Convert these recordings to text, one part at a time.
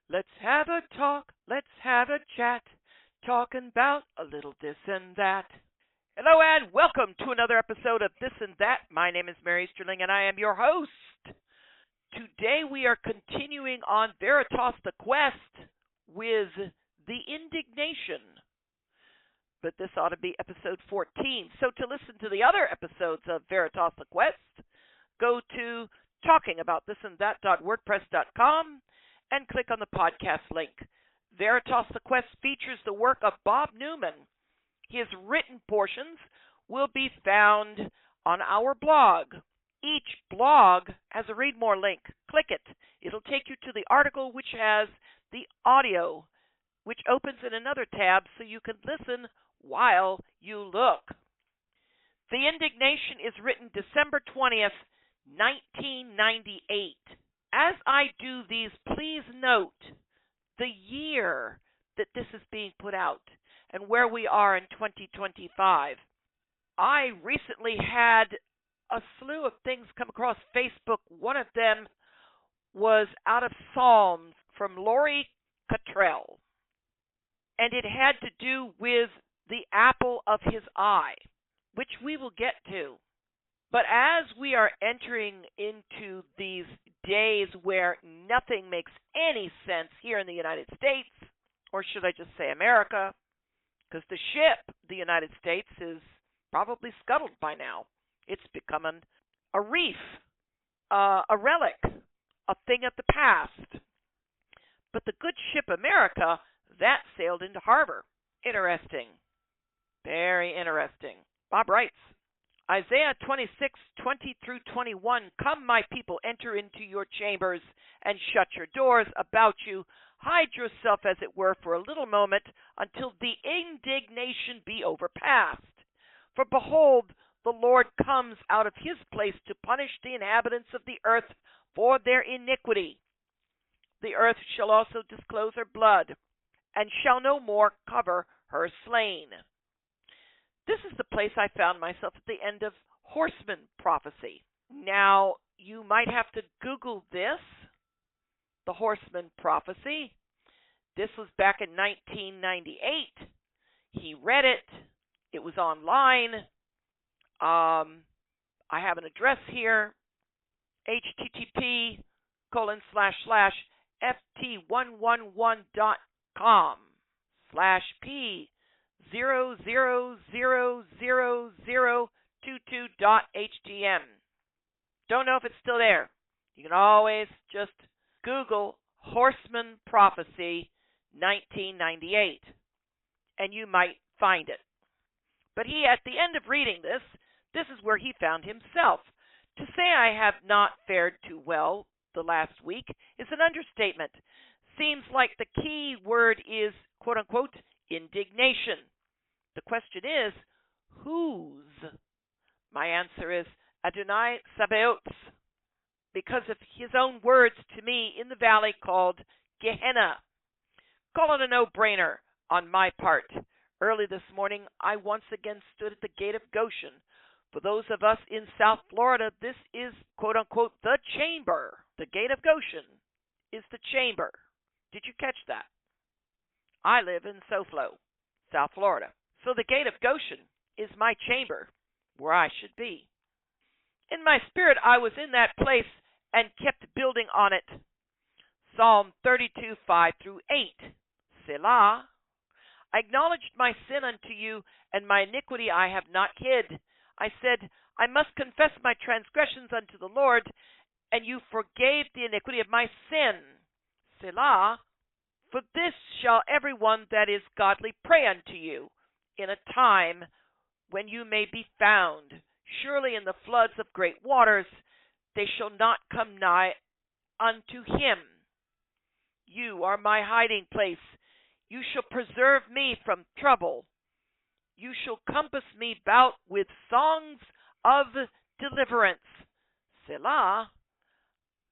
Let's have a talk, let's have a chat, talking about a little this and that. Hello and welcome to another episode of This and That. My name is Mary Sterling and I am your host. Today we are continuing on Veritas the Quest with the Indignation. But this ought to be episode 14. So to listen to the other episodes of Veritas the Quest, go to talkingaboutthисandthat.wordpress.com and click on the podcast link. Veritas the Quest features the work of Bob Neumann. His written portions will be found on our blog. Each blog has a read more link. Click it. It'll take you to the article which has the audio, which opens in another tab so you can listen while you look. The Indignation is written December 20th, 1998. As I do these, please note the year that this is being put out and where we are in 2025. I recently had a slew of things come across Facebook. One of them was out of Psalms from Lori Cottrell, and it had to do with the apple of his eye, which we will get to. But as we are entering into these days where nothing makes any sense here in the United States, or should I just say America, because the ship, the United States, is probably scuttled by now. It's become a reef, a relic, a thing of the past. But the good ship America, that sailed into harbor. Interesting. Very interesting. Bob writes, Isaiah 26:20 through 21, Come, my people, enter into your chambers and shut your doors about you. Hide yourself, as it were, for a little moment until the indignation be overpast. For behold, the Lord comes out of his place to punish the inhabitants of the earth for their iniquity. The earth shall also disclose her blood, and shall no more cover her slain. This is the place I found myself at the end of Horseman Prophecy. Now, you might have to Google this, the Horseman Prophecy. This was back in 1998. He read it. It was online. I have an address here, http://ft111.com/p 0000022.htm. Don't know if it's still there. You can always just Google Horseman Prophecy 1998, and you might find it. But he, at the end of reading this is where he found himself. To say I have not fared too well the last week is an understatement. Seems like the key word is, quote-unquote, indignation. The question is, whose? My answer is Adonai Sabaoth's, because of his own words to me in the valley called Gehenna. Call it a no-brainer on my part. Early this morning, I once again stood at the gate of Goshen. For those of us in South Florida, this is, quote-unquote, the chamber. The gate of Goshen is the chamber. Did you catch that? I live in SoFlo, South Florida. So the gate of Goshen is my chamber, where I should be. In my spirit, I was in that place and kept building on it. Psalm 32:5 through 8. Selah. I acknowledged my sin unto you, and my iniquity I have not hid. I said, I must confess my transgressions unto the Lord, and you forgave the iniquity of my sin. Selah. For this shall every one that is godly pray unto you, in a time when you may be found. Surely in the floods of great waters they shall not come nigh unto him. You are my hiding place. You shall preserve me from trouble. You shall compass me about with songs of deliverance. Selah.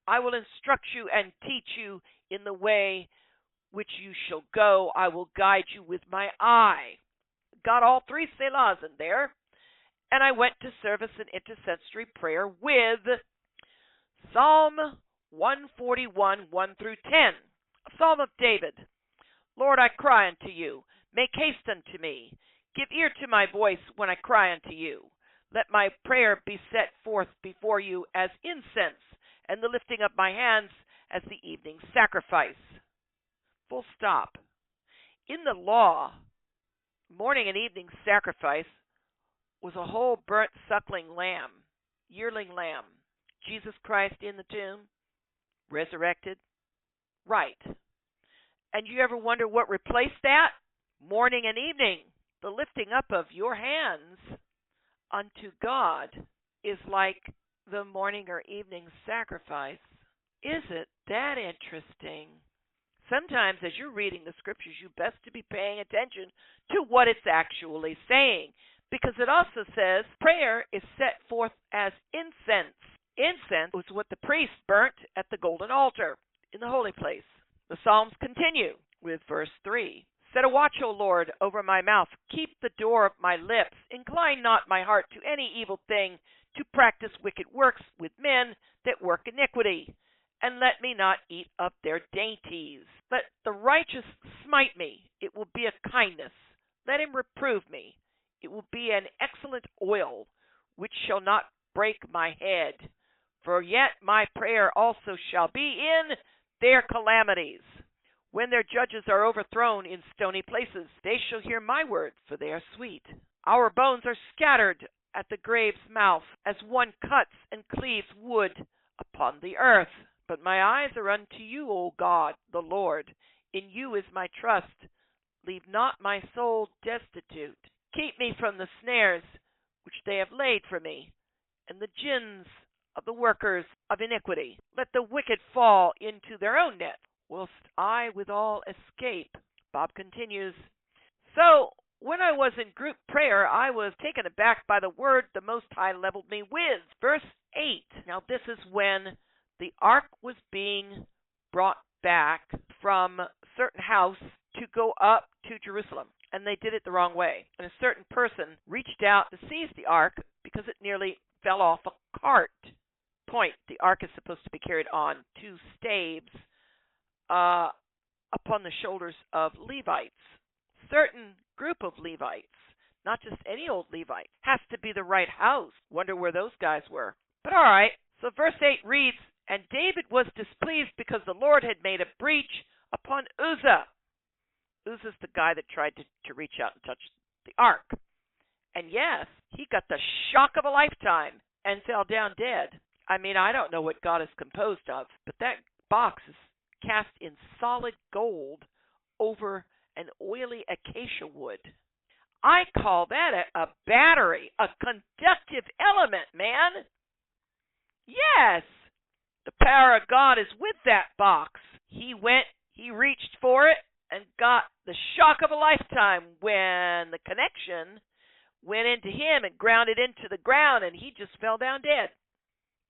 I will instruct you and teach you in the way which you shall go. I will guide you with my eye. Got all three Selahs in there. And I went to service and intercessory prayer with Psalm 141, 1 through 10. A psalm of David. Lord, I cry unto you. Make haste unto me. Give ear to my voice when I cry unto you. Let my prayer be set forth before you as incense, and the lifting of my hands as the evening sacrifice. Full stop. In the law, morning and evening sacrifice was a whole burnt suckling lamb, yearling lamb. Jesus Christ in the tomb, resurrected. Right. And you ever wonder what replaced that? Morning and evening. The lifting up of your hands unto God is like the morning or evening sacrifice. Isn't that interesting? Sometimes as you're reading the scriptures, you best to be paying attention to what it's actually saying, because it also says prayer is set forth as incense. Incense was what the priest burnt at the golden altar in the holy place. The Psalms continue with verse 3. Set a watch, O Lord, over my mouth. Keep the door of my lips. Incline not my heart to any evil thing, to practice wicked works with men that work iniquity. And let me not eat up their dainties. Let the righteous smite me. It will be a kindness. Let him reprove me. It will be an excellent oil, which shall not break my head. For yet my prayer also shall be in their calamities. When their judges are overthrown in stony places, they shall hear my words, for they are sweet. Our bones are scattered at the grave's mouth, as one cuts and cleaves wood upon the earth. But my eyes are unto you, O God, the Lord. In you is my trust. Leave not my soul destitute. Keep me from the snares which they have laid for me, and the gins of the workers of iniquity. Let the wicked fall into their own net, whilst I withal escape. Bob continues, So, when I was in group prayer, I was taken aback by the word the Most High leveled me with. Verse 8. Now, this is when the ark was being brought back from a certain house to go up to Jerusalem, and they did it the wrong way. And a certain person reached out to seize the ark because it nearly fell off a cart. Point, the ark is supposed to be carried on two staves upon the shoulders of Levites. Certain group of Levites, not just any old Levite, has to be the right house. Wonder where those guys were. But all right, so verse 8 reads, And David was displeased because the Lord had made a breach upon Uzzah. Uzzah's the guy that tried to reach out and touch the ark. And yes, he got the shock of a lifetime and fell down dead. I mean, I don't know what God is composed of, but that box is cast in solid gold over an oily acacia wood. I call that a battery, a conductive element, man. Yes, the power of God is with that box. He reached for it and got the shock of a lifetime when the connection went into him and ground it into the ground, and he just fell down dead.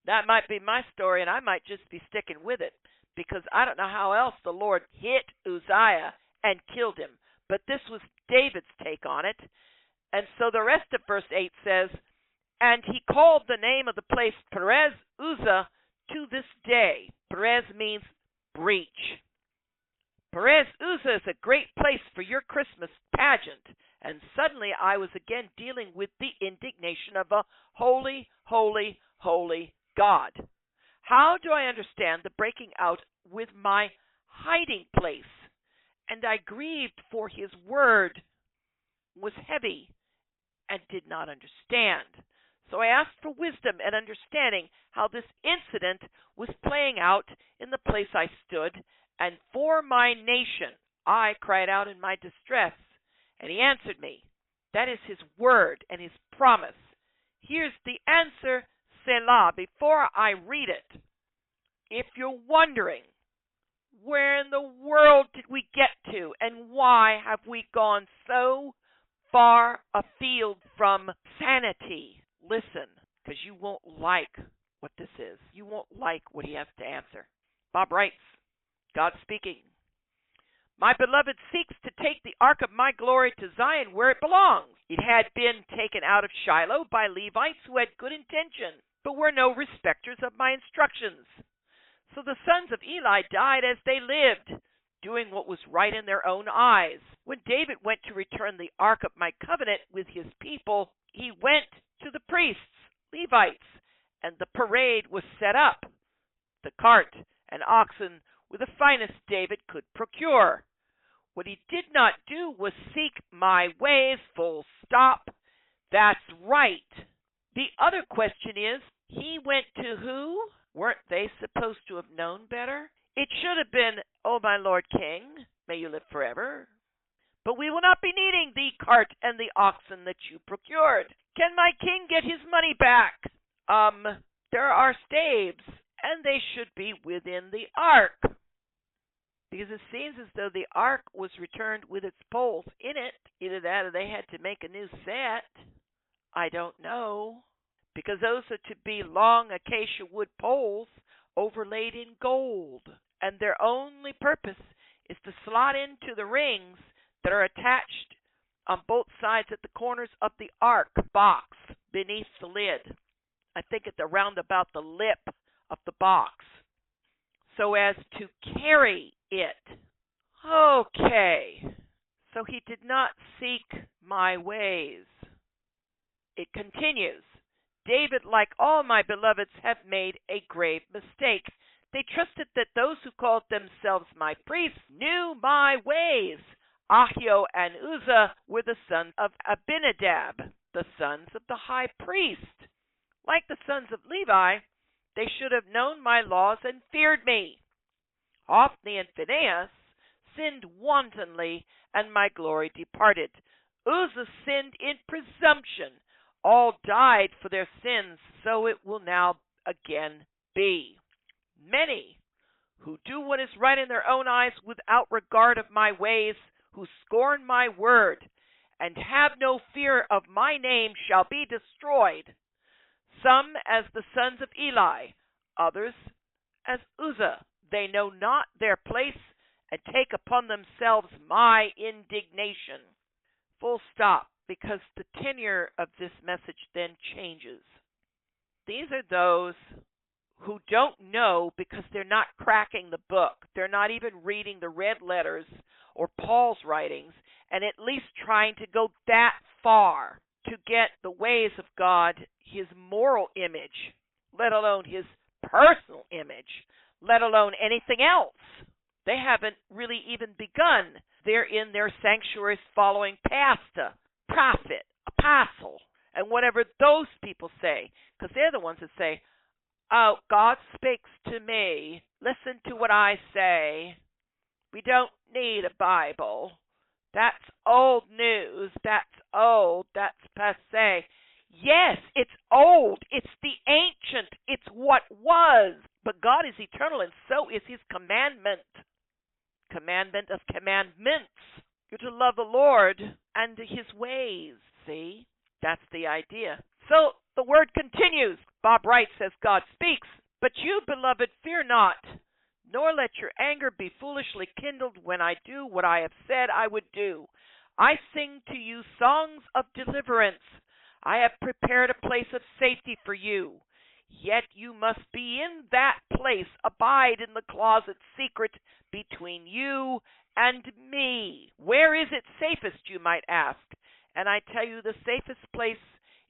That might be my story, and I might just be sticking with it, because I don't know how else the Lord hit Uzziah and killed him. But this was David's take on it. And so the rest of verse 8 says, And he called the name of the place Perez Uzzah to this day. Perez means breach. Perez Uzzah is a great place for your Christmas pageant. And suddenly I was again dealing with the indignation of a holy, holy, holy God. How do I understand the breaking out with my hiding place? And I grieved, for his word was heavy and did not understand. So I asked for wisdom and understanding how this incident was playing out in the place I stood, and for my nation I cried out in my distress. And he answered me. That is his word and his promise. Here's the answer, Selah, before I read it. If you're wondering, where in the world did we get to, and why have we gone so far afield from sanity? Listen, because you won't like what this is. You won't like what he has to answer. Bob writes, God speaking, My beloved seeks to take the ark of my glory to Zion where it belongs. It had been taken out of Shiloh by Levites who had good intention, but were no respecters of my instructions. So the sons of Eli died as they lived, doing what was right in their own eyes. When David went to return the ark of my covenant with his people, he went to the priests, Levites, and the parade was set up. The cart and oxen were the finest David could procure. What he did not do was seek my ways, full stop. That's right. The other question is, he went to who? Weren't they supposed to have known better? It should have been, "Oh, my Lord King, may you live forever. But we will not be needing the cart and the oxen that you procured. Can my king get his money back?" There are staves, and they should be within the ark. Because it seems as though the ark was returned with its poles in it. Either that or they had to make a new set. I don't know. Because those are to be long acacia wood poles overlaid in gold. And their only purpose is to slot into the rings that are attached on both sides at the corners of the ark box beneath the lid. I think at around about the lip of the box, so as to carry it. Okay, so he did not seek my ways. It continues. David, like all my beloveds, have made a grave mistake. They trusted that those who called themselves my priests knew my ways. Ahio and Uzzah were the sons of Abinadab, the sons of the high priest. Like the sons of Levi, they should have known my laws and feared me. Hophni and Phinehas sinned wantonly, and my glory departed. Uzzah sinned in presumption. All died for their sins, so it will now again be. Many who do what is right in their own eyes without regard of my ways, who scorn my word, and have no fear of my name, shall be destroyed. Some as the sons of Eli, others as Uzzah. They know not their place, and take upon themselves my indignation. Full stop, because the tenor of this message then changes. These are those who don't know because they're not cracking the book. They're not even reading the red letters or Paul's writings, and at least trying to go that far to get the ways of God, his moral image, let alone his personal image, let alone anything else. They haven't really even begun. They're in their sanctuaries following pastor, prophet, apostle, and whatever those people say, because they're the ones that say, "Oh, God speaks to me. Listen to what I say. We don't need a Bible. That's old news. That's old. That's passé." Yes, it's old. It's the ancient. It's what was. But God is eternal, and so is his commandment. Commandment of commandments. You're to love the Lord and his ways. See? That's the idea. So the word continues. Bob writes as God speaks, "But you, beloved, fear not, nor let your anger be foolishly kindled when I do what I have said I would do. I sing to you songs of deliverance. I have prepared a place of safety for you. Yet you must be in that place. Abide in the closet secret between you and me." Where is it safest, you might ask? And I tell you, the safest place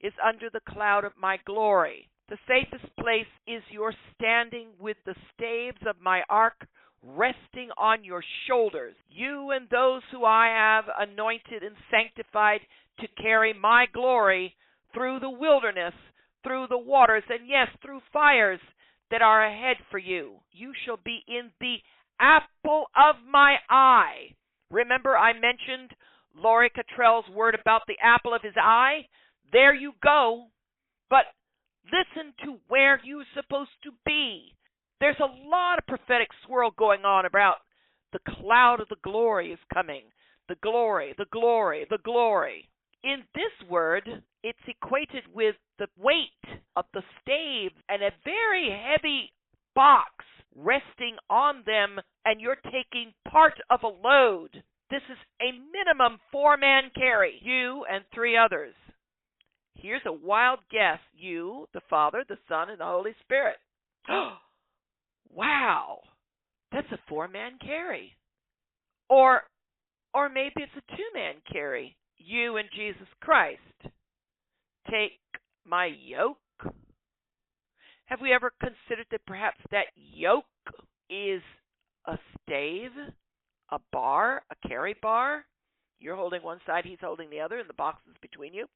is under the cloud of my glory. The safest place is your standing with the staves of my ark resting on your shoulders. You and those who I have anointed and sanctified to carry my glory through the wilderness, through the waters, and yes, through fires that are ahead for you. You shall be in the apple of my eye. Remember I mentioned Laurie Cottrell's word about the apple of his eye? There you go. But listen to where you're supposed to be. There's a lot of prophetic swirl going on about the cloud of the glory is coming. The glory, the glory, the glory. In this word, it's equated with the weight of the staves and a very heavy box resting on them, and you're taking part of a load. This is a minimum 4-man carry, you and 3 others. Here's a wild guess. You, the Father, the Son, and the Holy Spirit. Wow, that's a 4-man carry. Or maybe it's a two-man carry. You and Jesus Christ. Take my yoke. Have we ever considered that perhaps that yoke is a stave, a bar, a carry bar? You're holding one side, he's holding the other, and the box is between you.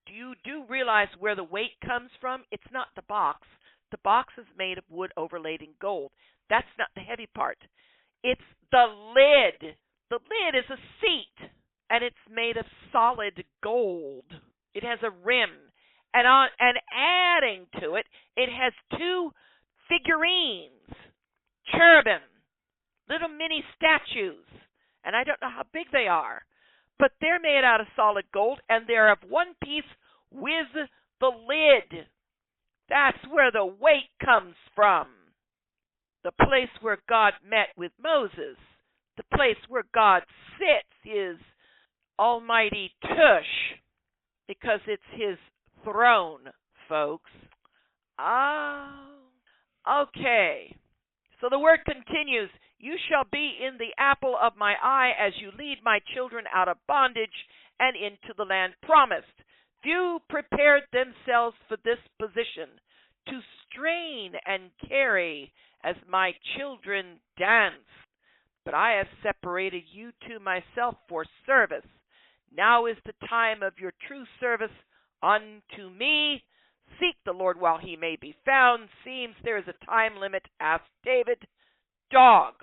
You do realize where the weight comes from? It's not the box. The box is made of wood overlaid in gold. That's not the heavy part. It's the lid. The lid is a seat, and it's made of solid gold. It has a rim, and adding to it, it has two figurines, cherubim, little mini statues, and I don't know how big they are, but they're made out of solid gold, and they're of one piece with the lid. That's where the weight comes from. The place where God met with Moses, the place where God sits, is almighty tush, because it's his throne, folks. Okay. So the word continues, you shall be in the apple of my eye as you lead my children out of bondage and into the land promised. Few prepared themselves for this position, to strain and carry as my children dance. But I have separated you to myself for service. Now is the time of your true service unto me. Seek the Lord while he may be found. Seems there is a time limit, asked David. Dog.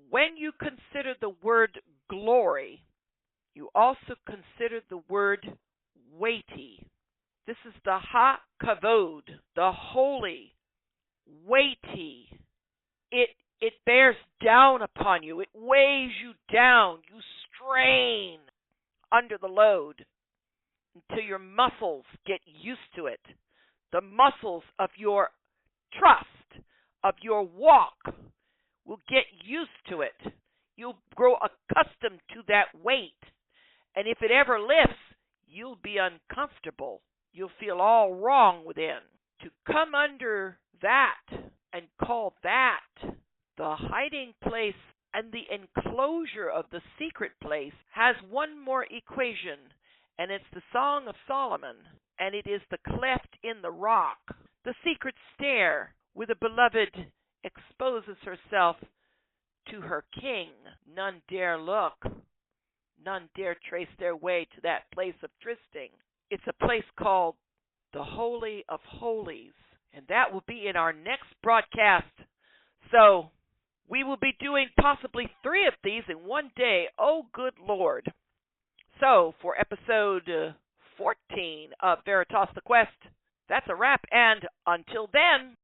When you consider the word glory, you also consider the word weighty. This is the ha-kavod, the holy, weighty. It bears down upon you. It weighs you down. You strain under the load until your muscles get used to it. The muscles of your trust, of your walk, will get used to it. You'll grow accustomed to that weight. And if it ever lifts, you'll be uncomfortable. You'll feel all wrong within. To come under that and call that the hiding place and the enclosure of the secret place has one more equation, and it's the Song of Solomon, and it is the cleft in the rock. The secret stair where the beloved exposes herself to her king. None dare look. None dare trace their way to that place of trysting. It's a place called the Holy of Holies, and that will be in our next broadcast. So we will be doing possibly 3 of these in one day. Oh, good Lord. So for episode 14 of Veritas the Quest, that's a wrap, and until then,